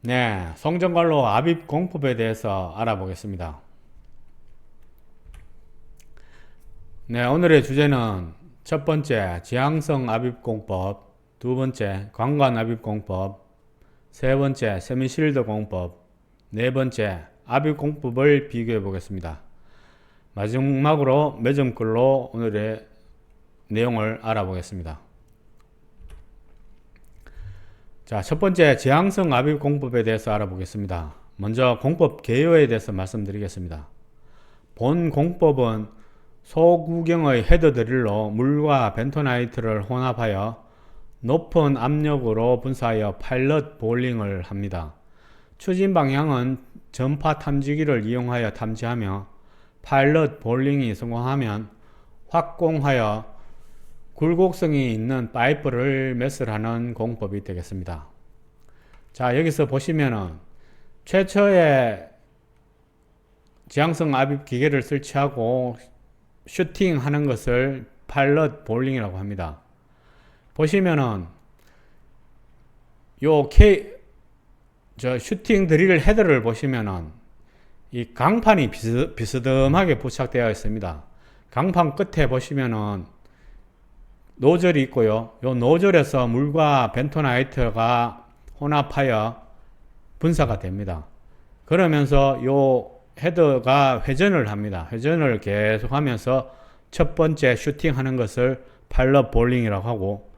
네, 송전관로 압입 공법에 대해서 알아보겠습니다. 네, 오늘의 주제는 첫 번째 지향성 압입 공법, 두 번째 관관 압입 공법, 세 번째 세미실드 공법, 네 번째 압입 공법을 비교해 보겠습니다. 마지막으로 매점글로 오늘의 내용을 알아보겠습니다. 자, 첫 번째 지향성 압입 공법에 대해서 알아보겠습니다. 먼저 공법 개요에 대해서 말씀드리겠습니다. 본 공법은 소구경의 헤드 드릴로 물과 벤토나이트를 혼합하여 높은 압력으로 분사하여 파일럿 볼링을 합니다. 추진 방향은 전파 탐지기를 이용하여 탐지하며 파일럿 볼링이 성공하면 확공하여 굴곡성이 있는 파이프를 매설하는 공법이 되겠습니다. 자, 여기서 보시면은 최초의 지향성 압입 기계를 설치하고 슈팅하는 것을 파일럿 볼링이라고 합니다. 보시면은 슈팅 드릴 헤더를 보시면은 이 강판이 비스듬하게 부착되어 있습니다. 강판 끝에 보시면은 노즐이 있고요. 요 노즐에서 물과 벤토나이트가 혼합하여 분사가 됩니다. 그러면서 요 헤더가 회전을 합니다. 회전을 계속 하면서 첫 번째 슈팅하는 것을 파일럿 볼링이라고 하고,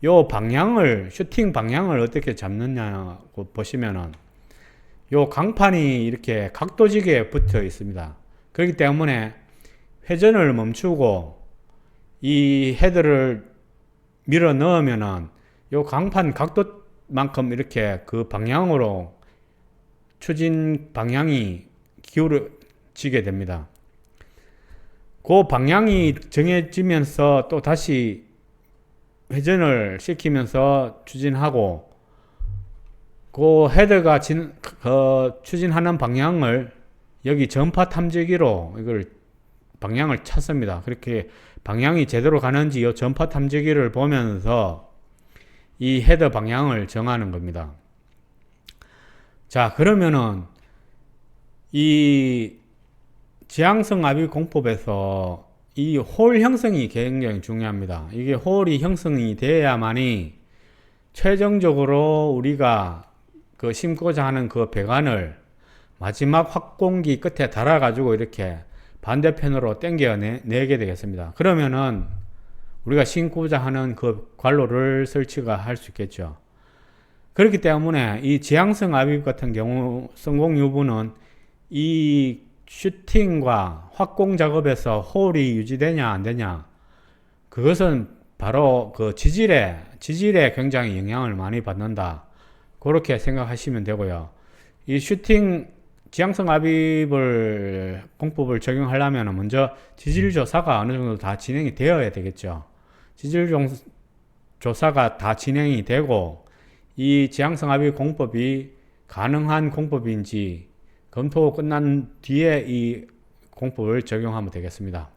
요 방향을, 슈팅 방향을 어떻게 잡느냐고 보시면은 요 강판이 이렇게 각도지게 붙어 있습니다. 그렇기 때문에 회전을 멈추고 이 헤드를 밀어 넣으면은 요 강판 각도만큼 이렇게 그 방향으로 추진 방향이 기울어지게 됩니다. 그 방향이 정해지면서 또 다시 회전을 시키면서 추진하고, 그 헤드가 추진하는 방향을 여기 전파 탐지기로 이걸 방향을 찾습니다. 그렇게 방향이 제대로 가는지 이 전파 탐지기를 보면서 이 헤더 방향을 정하는 겁니다. 자, 그러면은 이 지향성 압입 공법에서 이 홀 형성이 굉장히 중요합니다. 이게 홀이 형성이 돼야만이 최종적으로 우리가 그 심고자 하는 그 배관을 마지막 확공기 끝에 달아가지고 이렇게 반대편으로 당겨 내게 되겠습니다. 그러면은 우리가 심고자 하는 그 관로를 설치가 할 수 있겠죠. 그렇기 때문에 이 지향성 압입 같은 경우 성공 여부는 이 슈팅과 확공 작업에서 홀이 유지되냐 안 되냐, 그것은 바로 그 지질에 굉장히 영향을 많이 받는다, 그렇게 생각하시면 되고요. 이 슈팅 지향성 압입을 공법을 적용하려면 먼저 지질 조사가 어느 정도 다 진행이 되어야 되겠죠. 지질 조사가 다 진행이 되고 이 지향성 압입 공법이 가능한 공법인지 검토 끝난 뒤에 이 공법을 적용하면 되겠습니다.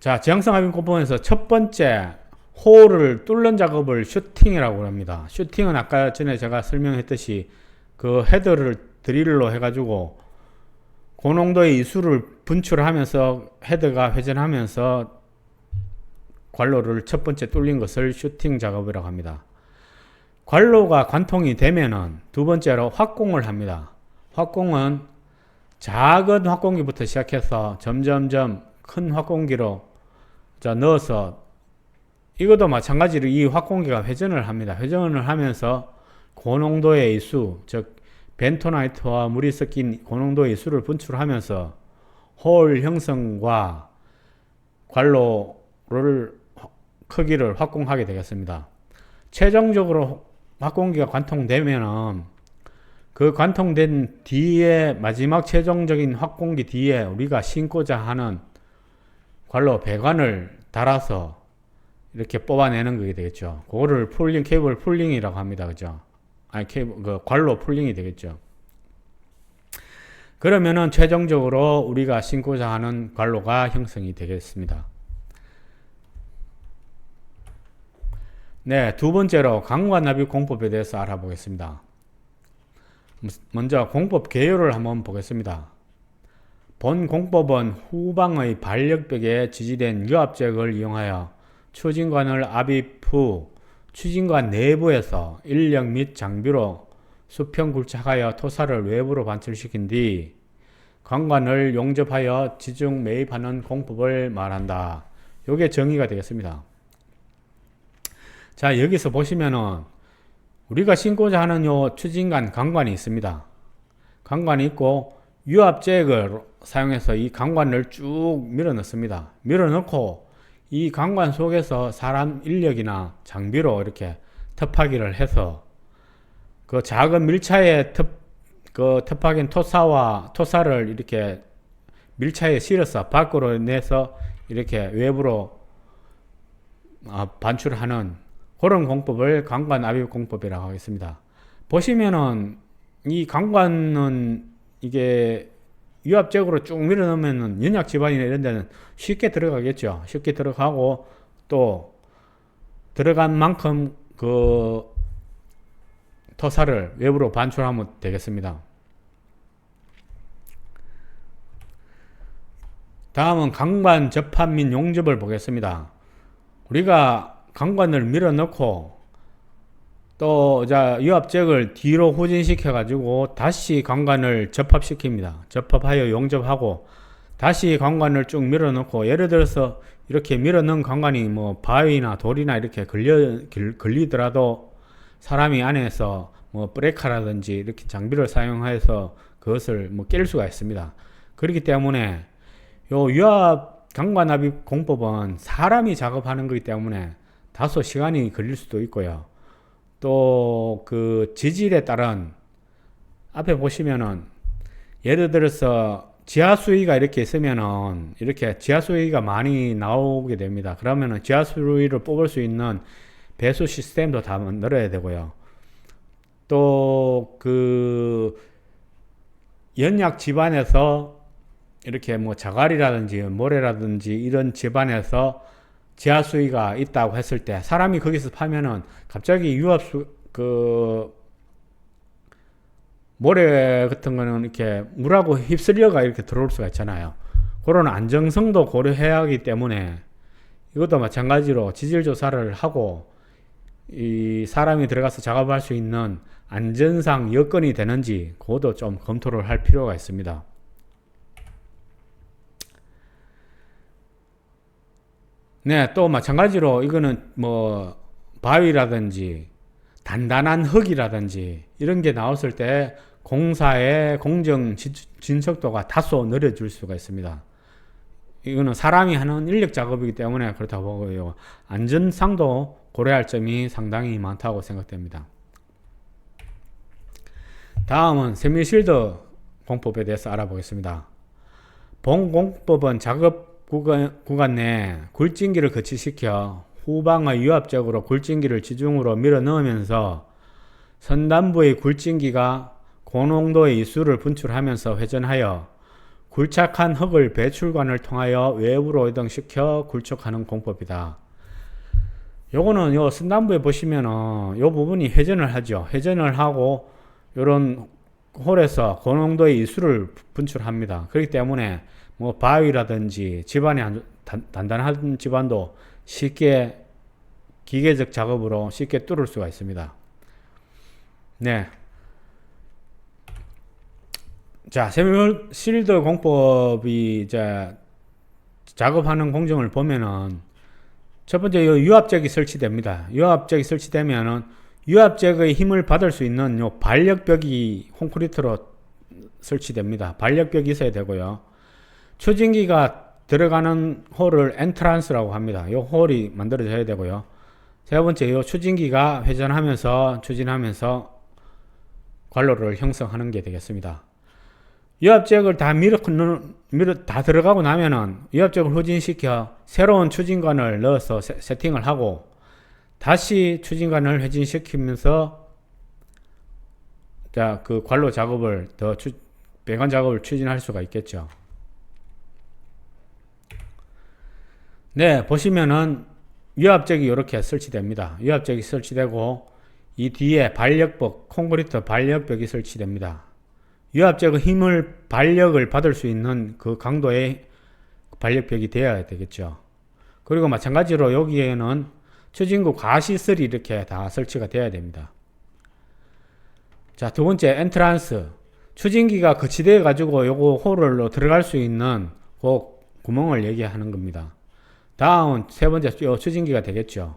자, 지향성 압입 공법에서 첫 번째 홀을 뚫는 작업을 슈팅이라고 합니다. 슈팅은 아까 전에 제가 설명했듯이 그 헤더를 드릴로 해가지고 고농도의 이수를 분출하면서 헤더가 회전하면서 관로를 첫 번째 뚫린 것을 슈팅 작업이라고 합니다. 관로가 관통이 되면은 두 번째로 확공을 합니다. 확공은 작은 확공기부터 시작해서 점점점 큰 확공기로 넣어서, 이것도 마찬가지로 이 확공기가 회전을 합니다. 회전을 하면서 고농도의 이수, 즉 벤토나이트와 물이 섞인 고농도의 이수를 분출하면서 홀 형성과 관로를 크기를 확공하게 되겠습니다. 최종적으로 확공기가 관통되면은 그 관통된 뒤에 마지막 최종적인 확공기 뒤에 우리가 신고자 하는 관로 배관을 달아서 이렇게 뽑아내는 거게 되겠죠. 그거를 케이블 풀링이라고 합니다. 그죠? 아니, 관로 풀링이 되겠죠. 그러면은 최종적으로 우리가 신고자 하는 관로가 형성이 되겠습니다. 네, 두 번째로 강관 납입 공법에 대해서 알아보겠습니다. 먼저 공법 개요를 한번 보겠습니다. 본 공법은 후방의 반력벽에 지지된 유압잭을 이용하여 추진관을 압입 후 추진관 내부에서 인력 및 장비로 수평 굴착하여 토사를 외부로 반출시킨 뒤 관관을 용접하여 지중 매입하는 공법을 말한다. 요게 정의가 되겠습니다. 자, 여기서 보시면은 우리가 신고자 하는 요 추진관 관관이 있습니다. 관관이 있고 유압잭을 사용해서 이 관관을 쭉 밀어 넣습니다. 밀어 넣고 이 관관 속에서 사람 인력이나 장비로 이렇게 텁하기를 해서 그 작은 밀차에 텁하긴 토사를 이렇게 밀차에 실어서 밖으로 내서 이렇게 외부로 반출하는 그런 공법을 관관 압입 공법이라고 하겠습니다. 보시면은 이 관관은 이게 유압적으로 쭉 밀어 넣으면은 연약 집안이나 이런 데는 쉽게 들어가겠죠. 쉽게 들어가고 또 들어간 만큼 그 토사를 외부로 반출하면 되겠습니다. 다음은 관관 접합 및 용접을 보겠습니다. 우리가 관관을 밀어 넣고 또 유압잭을 뒤로 후진시켜 가지고 다시 관관을 접합시킵니다. 접합하여 용접하고 다시 관관을 쭉 밀어 넣고, 예를 들어서 이렇게 밀어 넣은 관관이 뭐 바위나 돌이나 이렇게 걸리더라도 사람이 안에서 뭐 브레이크라든지 이렇게 장비를 사용해서 그것을 뭐 깰 수가 있습니다. 그렇기 때문에 요 유압 관관 납입 공법은 사람이 작업하는 거기 때문에 다소 시간이 걸릴 수도 있고요. 또 그 지질에 따른, 앞에 보시면은 예를 들어서 지하수위가 이렇게 있으면은 이렇게 지하수위가 많이 나오게 됩니다. 그러면은 지하수위를 뽑을 수 있는 배수 시스템도 다 만들어야 되고요. 또 그 연약 집안에서 이렇게 뭐 자갈이라든지 모래라든지 이런 집안에서 지하수위가 있다고 했을 때 사람이 거기서 파면은 갑자기 모래 같은 거는 이렇게 물하고 휩쓸려가 이렇게 들어올 수가 있잖아요. 그런 안정성도 고려해야 하기 때문에 이것도 마찬가지로 지질 조사를 하고 이 사람이 들어가서 작업할 수 있는 안전상 여건이 되는지 그것도 좀 검토를 할 필요가 있습니다. 네, 또 마찬가지로 이거는 뭐 바위라든지 단단한 흙이라든지 이런 게 나왔을 때 공사의 공정 진척도가 다소 느려질 수가 있습니다. 이거는 사람이 하는 인력 작업이기 때문에 그렇다고 보고요. 안전상도 고려할 점이 상당히 많다고 생각됩니다. 다음은 세미실드 공법에 대해서 알아보겠습니다. 본 공법은 작업 구간 내 굴진기를 거치시켜 후방의 유압적으로 굴진기를 지중으로 밀어 넣으면서 선단부의 굴진기가 고농도의 이수를 분출하면서 회전하여 굴착한 흙을 배출관을 통하여 외부로 이동시켜 굴착하는 공법이다. 요거는 요 선단부에 보시면은 요 부분이 회전을 하죠. 회전을 하고 요런 홀에서 고농도의 이수를 분출합니다. 그렇기 때문에 뭐 바위라든지 집안이 단단한 집안도 쉽게 기계적 작업으로 쉽게 뚫을 수가 있습니다. 네. 자, 세미실드 공법이 이제 작업하는 공정을 보면은 첫 번째 유압잭이 설치됩니다. 유압잭이 설치되면은 유압잭의 힘을 받을 수 있는 요 반력벽이 콘크리트로 설치됩니다. 반력벽이 있어야 되고요. 추진기가 들어가는 홀을 엔트란스라고 합니다. 요 홀이 만들어져야 되고요. 세 번째, 요 추진기가 회전하면서 추진하면서 관로를 형성하는 게 되겠습니다. 유압잭을 다 다 들어가고 나면은 유압잭을 후진시켜 새로운 추진관을 넣어서 세팅을 하고 다시 추진관을 회전시키면서 그 관로 작업을 배관 작업을 추진할 수가 있겠죠. 네, 보시면은 유압적이 이렇게 설치됩니다. 유압적이 설치되고 이 뒤에 반력벽, 콘크리트 반력벽이 설치됩니다. 유압적은 반력을 받을 수 있는 그 강도의 반력벽이 되어야 되겠죠. 그리고 마찬가지로 여기에는 추진구 과시설이 이렇게 다 설치가 되어야 됩니다. 자, 두 번째 엔트란스. 추진기가 거치되어 가지고 요거 홀로 들어갈 수 있는 그 구멍을 얘기하는 겁니다. 다음 세 번째 요 추진기가 되겠죠.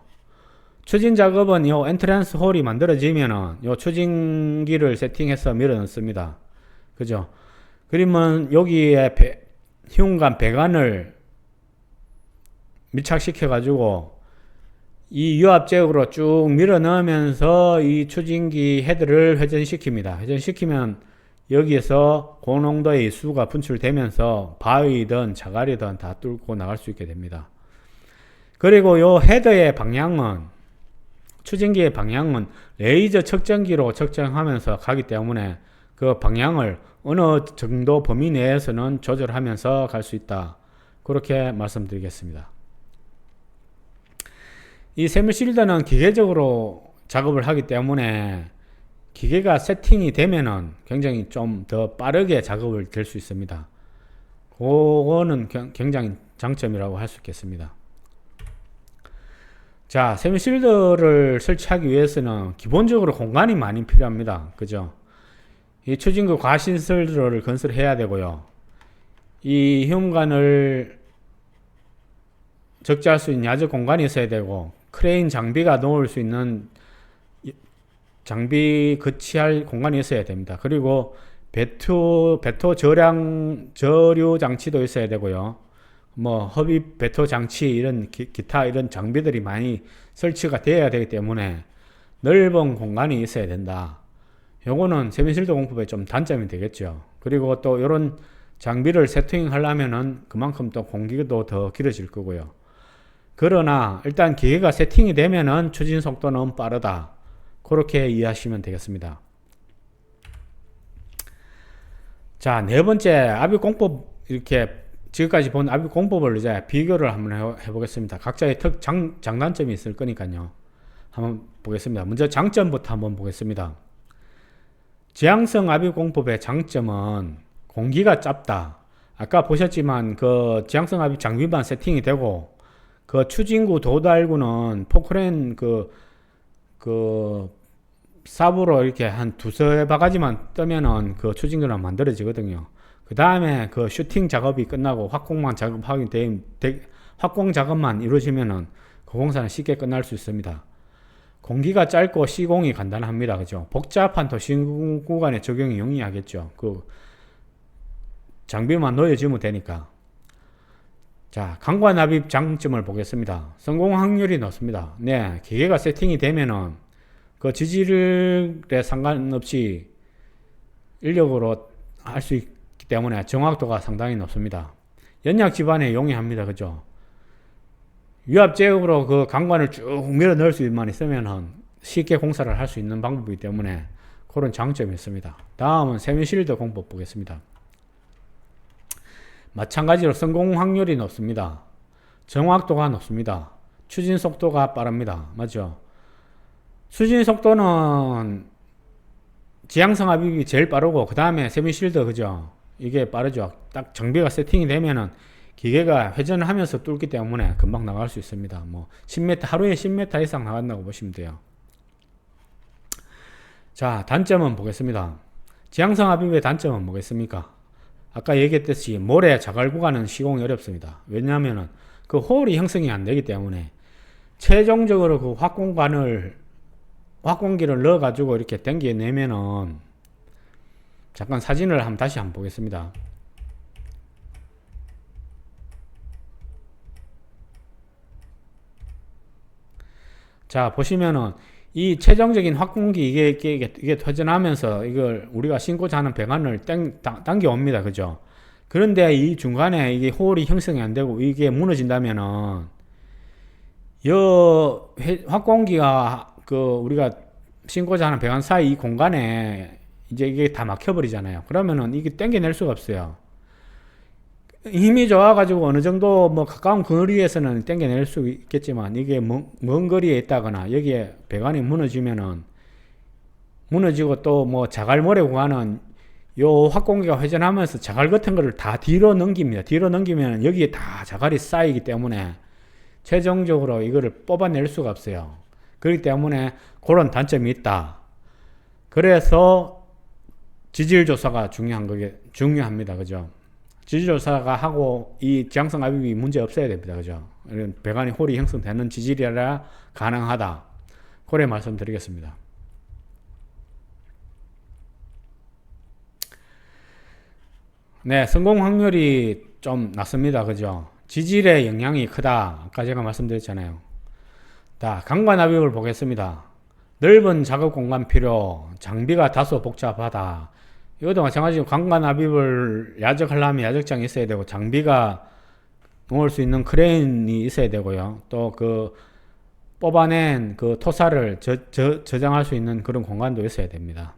추진 작업은 요 엔트란스 홀이 만들어지면은 요 추진기를 세팅해서 밀어 넣습니다. 그죠? 그러면 여기에 흉간 배관을 밀착시켜 가지고 이 유압적으로 쭉 밀어 넣으면서 이 추진기 헤드를 회전시킵니다. 회전시키면 여기에서 고농도의 수가 분출되면서 바위든 자갈이든 다 뚫고 나갈 수 있게 됩니다. 그리고 요 헤더의 방향은, 추진기의 방향은 레이저 측정기로 측정하면서 가기 때문에 그 방향을 어느 정도 범위 내에서는 조절하면서 갈 수 있다. 그렇게 말씀드리겠습니다. 이 세미실드는 기계적으로 작업을 하기 때문에 기계가 세팅이 되면은 굉장히 좀 더 빠르게 작업을 될 수 있습니다. 그거는 굉장히 장점이라고 할 수 있겠습니다. 자, 세미실드를 설치하기 위해서는 기본적으로 공간이 많이 필요합니다. 그죠? 이 추진구 과신설들을 건설해야 되고요. 이 흉관을 적재할 수 있는 야적 공간이 있어야 되고, 크레인 장비가 놓을 수 있는 장비 거치할 공간이 있어야 됩니다. 그리고 배토 저류 장치도 있어야 되고요. 뭐 허비 배토 장치 이런 기타 이런 장비들이 많이 설치가 되어야 되기 때문에 넓은 공간이 있어야 된다. 요거는 세미실드 공법의 좀 단점이 되겠죠. 그리고 또 이런 장비를 세팅하려면은 그만큼 또 공기도 더 길어질 거고요. 그러나 일단 기계가 세팅이 되면은 추진 속도는 빠르다. 그렇게 이해하시면 되겠습니다. 자, 네 번째 압입공법, 이렇게 지금까지 본 압입공법을 이제 비교를 한번 해보겠습니다. 각자의 장단점이 있을 거니까요. 한번 보겠습니다. 먼저 장점부터 한번 보겠습니다. 지향성 압입공법의 장점은 공기가 짧다. 아까 보셨지만 그 지향성 압입 장비만 세팅이 되고 그 추진구 도달구는 포크레인 삽으로 이렇게 한 두세 바가지만 뜨면은 그 추진구는 만들어지거든요. 그 다음에 그 슈팅 작업이 끝나고 확공 작업만 이루어지면은 그 공사는 쉽게 끝날 수 있습니다. 공기가 짧고 시공이 간단합니다. 그죠? 복잡한 도심 구간에 적용이 용이하겠죠. 그 장비만 놓여주면 되니까. 자, 강과 납입 장점을 보겠습니다. 성공 확률이 높습니다. 네, 기계가 세팅이 되면은 그 지질에 상관없이 인력으로 할 수 있기 때문에 정확도가 상당히 높습니다. 연약 집안에 용이합니다. 그죠? 유압적으로 그 강관을 쭉 밀어 넣을 수만 있으면은 쉽게 공사를 할 수 있는 방법이기 때문에 그런 장점이 있습니다. 다음은 세미실드 공법 보겠습니다. 마찬가지로 성공 확률이 높습니다. 정확도가 높습니다. 추진 속도가 빠릅니다. 맞죠? 추진 속도는 지향성 압입이 제일 빠르고 그 다음에 세미실드, 그죠? 이게 빠르죠. 딱 장비가 세팅이 되면은 기계가 회전을 하면서 뚫기 때문에 금방 나갈 수 있습니다. 뭐 10m, 하루에 10m 이상 나간다고 보시면 돼요. 자, 단점은 보겠습니다. 지향성 압입의 단점은 뭐겠습니까? 아까 얘기했듯이 모래 자갈 구간은 시공이 어렵습니다. 왜냐하면 그 홀이 형성이 안 되기 때문에 최종적으로 그 확공기를 넣어 가지고 이렇게 당겨내면은, 잠깐 사진을 다시 한번 보겠습니다. 자, 보시면은 이 최종적인 확공기 이게 퇴전하면서 이걸 우리가 신고자 하는 배관을 당겨 옵니다. 그죠? 그런데 이 중간에 이게 홀이 형성이 안 되고 이게 무너진다면은 확공기가 우리가 신고자 하는 배관 사이 이 공간에 이제 이게 다 막혀버리잖아요. 그러면은 이게 당겨낼 수가 없어요. 힘이 좋아가지고 어느 정도 뭐 가까운 거리에서는 땡겨낼 수 있겠지만 이게 먼 거리에 있다거나 여기에 배관이 무너지면은 무너지고 또 뭐 자갈모래 구간은 요 확공기가 회전하면서 자갈 같은 거를 다 뒤로 넘깁니다. 뒤로 넘기면 여기에 다 자갈이 쌓이기 때문에 최종적으로 이거를 뽑아낼 수가 없어요. 그렇기 때문에 그런 단점이 있다. 그래서 지질 조사가 중요합니다. 그죠? 지질 조사가 하고 이 지향성 압입이 문제 없어야 됩니다. 그죠? 배관이 홀이 형성되는 지질이라 가능하다. 그래 말씀드리겠습니다. 네, 성공 확률이 좀 낮습니다. 그죠? 지질의 영향이 크다. 아까 제가 말씀드렸잖아요. 자, 강과 납입을 보겠습니다. 넓은 작업 공간 필요, 장비가 다소 복잡하다. 이것도 마찬가지로 강과 납입을 야적하려면 야적장이 있어야 되고, 장비가 놓을 수 있는 크레인이 있어야 되고요. 또 그 뽑아낸 그 토사를 저장할 수 있는 그런 공간도 있어야 됩니다.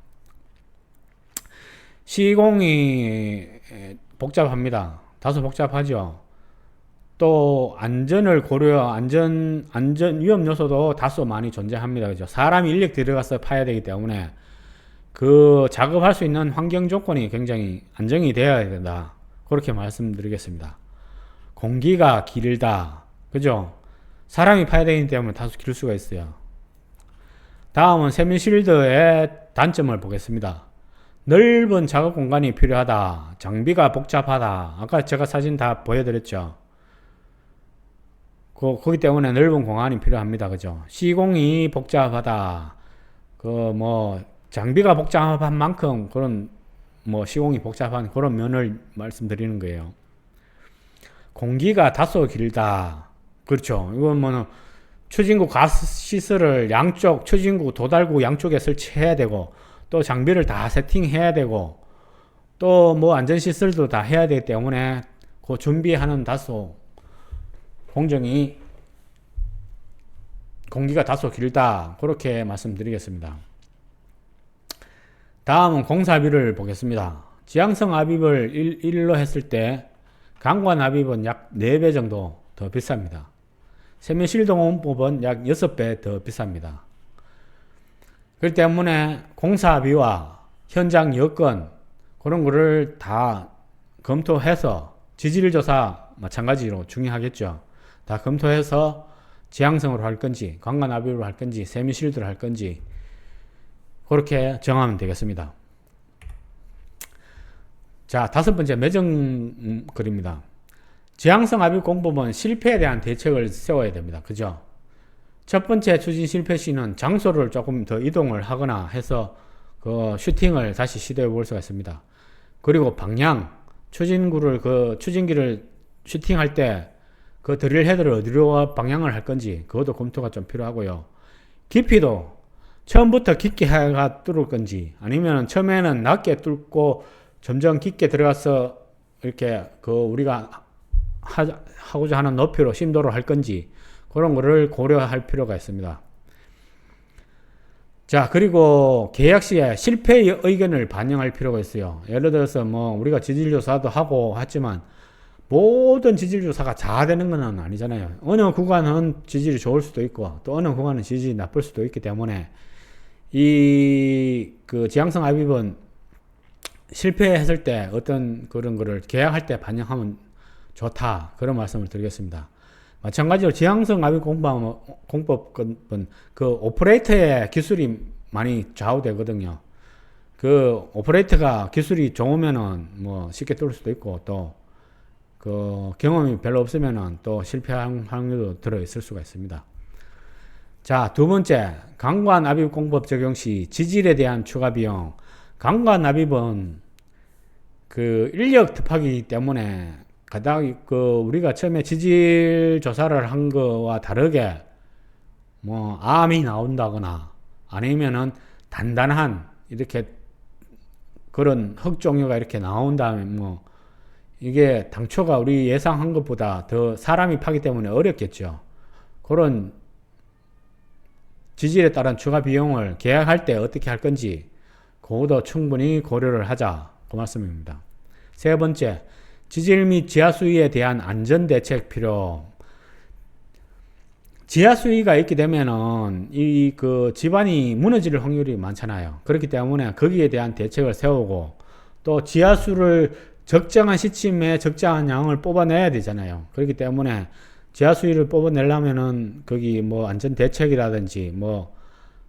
시공이 복잡합니다. 다소 복잡하죠. 또 안전을 안전 위험 요소도 다소 많이 존재합니다. 그죠? 사람이 인력 들어가서 파야 되기 때문에 그 작업할 수 있는 환경 조건이 굉장히 안정이 되어야 된다. 그렇게 말씀드리겠습니다. 공기가 길다. 그죠? 사람이 파야 되기 때문에 다소 길 수가 있어요. 다음은 세미실드의 단점을 보겠습니다. 넓은 작업 공간이 필요하다. 장비가 복잡하다. 아까 제가 사진 다 보여드렸죠. 거기 때문에 넓은 공간이 필요합니다. 그죠? 시공이 복잡하다. 장비가 복잡한 만큼 그런 시공이 복잡한 그런 면을 말씀드리는 거예요. 공기가 다소 길다. 그렇죠. 이건 추진구 가스시설을 추진구 도달구 양쪽에 설치해야 되고, 또 장비를 다 세팅해야 되고, 또 안전시설도 다 해야 되기 때문에 그 준비하는 다소 공기가 다소 길다. 그렇게 말씀드리겠습니다. 다음은 공사비를 보겠습니다. 지향성 압입을 1로 했을 때 강관 압입은 약 4배 정도 더 비쌉니다. 세면실동원법은 약 6배 더 비쌉니다. 그렇기 때문에 공사비와 현장 여건 그런 거를 다 검토해서 지질조사 마찬가지로 중요하겠죠. 다 검토해서 지향성으로 할 건지 강관 압입으로 할 건지 세미실드로 할 건지 그렇게 정하면 되겠습니다. 자, 5번째 매정 글입니다. 지향성 압입 공법은 실패에 대한 대책을 세워야 됩니다. 그죠? 첫 번째 추진 실패 시는 장소를 조금 더 이동을 하거나 해서 그 슈팅을 다시 시도해 볼 수가 있습니다. 그리고 방향, 추진기를 슈팅할 때 그 드릴 헤드를 어디로 방향을 할 건지 그것도 검토가 좀 필요하고요. 깊이도 처음부터 깊게 해가 뚫을 건지 아니면 처음에는 낮게 뚫고 점점 깊게 들어가서 이렇게 우리가 하고자 하는 높이로 심도로 할 건지 그런 거를 고려할 필요가 있습니다. 자, 그리고 계약 시에 실패의 의견을 반영할 필요가 있어요. 예를 들어서 우리가 지질조사도 하고 하지만 모든 지질조사가 다 되는 건 아니잖아요. 어느 구간은 지질이 좋을 수도 있고 또 어느 구간은 지질이 나쁠 수도 있기 때문에 지향성 압입은 실패했을 때 어떤 그런 거를 계약할 때 반영하면 좋다. 그런 말씀을 드리겠습니다. 마찬가지로 지향성 압입 공법은 그 오퍼레이터의 기술이 많이 좌우되거든요. 그 오퍼레이터가 기술이 좋으면은 쉽게 뚫을 수도 있고 또 그 경험이 별로 없으면은 또 실패할 확률도 들어 있을 수가 있습니다. 자, 2번째 강관 압입 공법 적용 시 지질에 대한 추가 비용. 강관 압입은 인력 특파기 때문에 가장 우리가 처음에 지질 조사를 한 거와 다르게 암이 나온다거나 아니면은 단단한 이렇게 그런 흙 종류가 이렇게 나온 다음에 이게 당초가 우리 예상한 것보다 더 사람이 파기 때문에 어렵겠죠. 그런 지질에 따른 추가 비용을 계약할 때 어떻게 할 건지 그것도 충분히 고려를 하자. 그 말씀입니다. 3번째, 지질 및 지하수위에 대한 안전대책 필요. 지하수위가 있게 되면은 그 집안이 무너질 확률이 많잖아요. 그렇기 때문에 거기에 대한 대책을 세우고, 또 지하수를 적정한 시점에 적정한 양을 뽑아내야 되잖아요. 그렇기 때문에 지하수위를 뽑아내려면은 거기 뭐 안전대책이라든지 뭐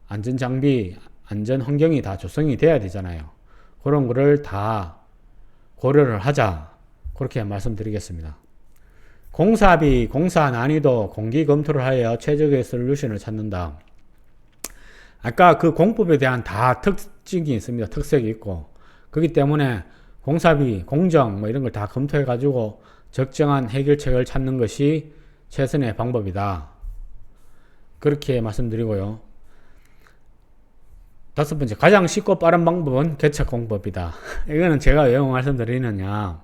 안전장비, 안전환경이 다 조성이 돼야 되잖아요. 그런 거를 다 고려를 하자. 그렇게 말씀드리겠습니다. 공사비, 공사 난이도, 공기 검토를 하여 최적의 솔루션을 찾는다. 아까 그 공법에 대한 다 특징이 있습니다. 특색이 있고. 그렇기 때문에 공사비, 공정 뭐 이런 걸 다 검토해 가지고 적정한 해결책을 찾는 것이 최선의 방법이다. 그렇게 말씀드리고요. 다섯 번째, 가장 쉽고 빠른 방법은 개척 공법이다. 이거는 제가 왜 말씀드리느냐,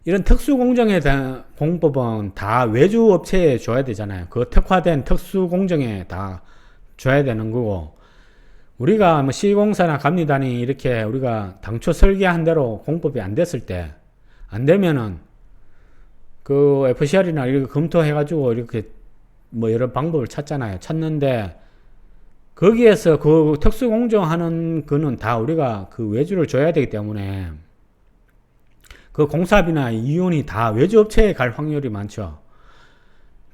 이런 특수 공정에 대한 공법은 다 외주 업체에 줘야 되잖아요. 그 특화된 특수 공정에 다 줘야 되는 거고, 우리가 뭐 시공사나 감리단이 이렇게 우리가 당초 설계한 대로 공법이 안 됐을 때, 안 되면은 그 FCR이나 이렇게 검토해가지고 이렇게 뭐 여러 방법을 찾잖아요. 찾는데 거기에서 그 특수 공정하는 거는 다 우리가 그 외주를 줘야 되기 때문에 그 공사비나 이윤이 다 외주업체에 갈 확률이 많죠.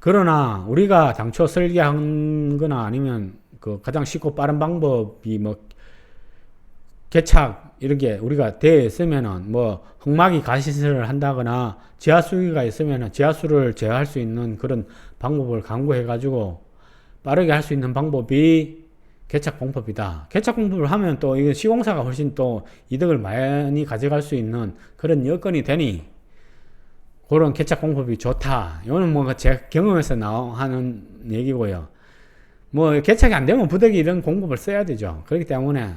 그러나 우리가 당초 설계한 거나 아니면 그 가장 쉽고 빠른 방법이 뭐 개착 이렇게 우리가 되어 있으면은 뭐 흙막이 가시설을 한다거나 지하수위가 있으면은 지하수를 제어할 수 있는 그런 방법을 강구해 가지고 빠르게 할 수 있는 방법이 개착 공법이다. 개착 공법을 하면 또 이거 시공사가 훨씬 또 이득을 많이 가져갈 수 있는 그런 여건이 되니 그런 개착 공법이 좋다. 이거는 뭐 제 경험에서 하는 얘기고요. 뭐 개착이 안 되면 부득이 이런 공법을 써야 되죠. 그렇기 때문에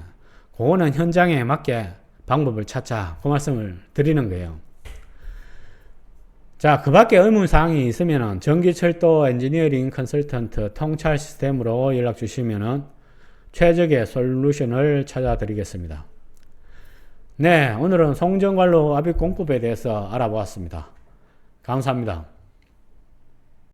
그거는 현장에 맞게 방법을 찾자. 그 말씀을 드리는 거예요. 자, 그 밖에 의문사항이 있으면은 전기철도 엔지니어링 컨설턴트 통찰 시스템으로 연락 주시면은 최적의 솔루션을 찾아드리겠습니다. 네, 오늘은 송전관로 압입공법에 대해서 알아보았습니다. 감사합니다.